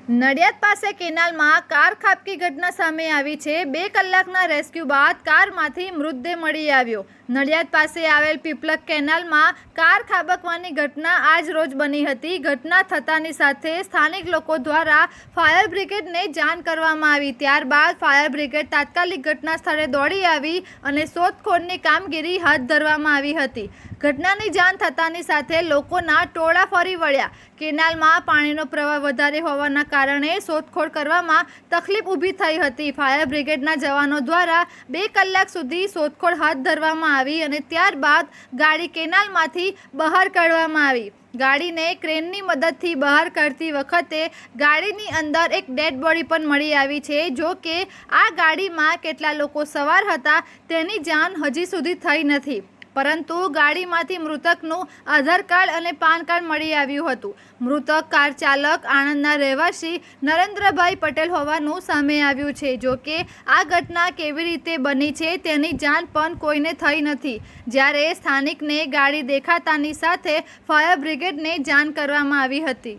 નડિયાદ પાસે કેનાલમાં કાર ખાબકી ઘટના સામે આવી છે। 2 કલાકના રેસ્ક્યુ બાદ કારમાંથી મૃતદેહ મળી આવ્યો। નડિયાદ પાસે આવેલ પીપલક કેનાલમાં કાર ખાબકવાની ઘટના આજ રોજ બની હતી। ઘટના થતાની સાથે સ્થાનિક લોકો દ્વારા ફાયર બ્રિગેડને જાણ કરવામાં આવી। ત્યારબાદ ફાયર બ્રિગેડ તાત્કાલિક ઘટના સ્થળે દોડી આવી અને શોધખોળની કામગીરી હાથ ધરવામાં આવી હતી। ઘટનાની જાણ થતાની સાથે લોકોના ટોળા ફરી વળ્યા। કેનાલમાં પાણીનો પ્રવાહ વધારે હોવાના કારણે શોધખોળ કરવામાં તકલીફ ઊભી થઈ હતી। ફાયર બ્રિગેડના જવાનો દ્વારા 2 કલાક સુધી શોધખોળ હાથ ધરવામાં આવી અને ત્યારબાદ ગાડી કેનાલમાંથી બહાર કાઢવામાં આવી। ગાડીને ક્રેનની મદદથી બહાર કાઢતી વખતે ગાડીની અંદર એક ડેડ બોડી પણ મળી આવી છે। જો કે આ ગાડીમાં કેટલા લોકો સવાર હતા તેની જાણ હજી સુધી થઈ નથી, પરંતુ ગાડીમાંથી મૃતકનું આધાર કાર્ડ અને પાન કાર્ડ મળી આવ્યું હતું। મૃતક કાર ચાલક આણંદના રહેવાસી નરેન્દ્રભાઈ પટેલ હોવાનું સામે આવ્યું છે। જો કે આ ઘટના કેવી રીતે બની છે તેની જાણ પણ કોઈને થઈ નથી, જ્યારે સ્થાનિકને ગાડી દેખાતાની સાથે ફાયર બ્રિગેડને જાણ કરવામાં આવી હતી।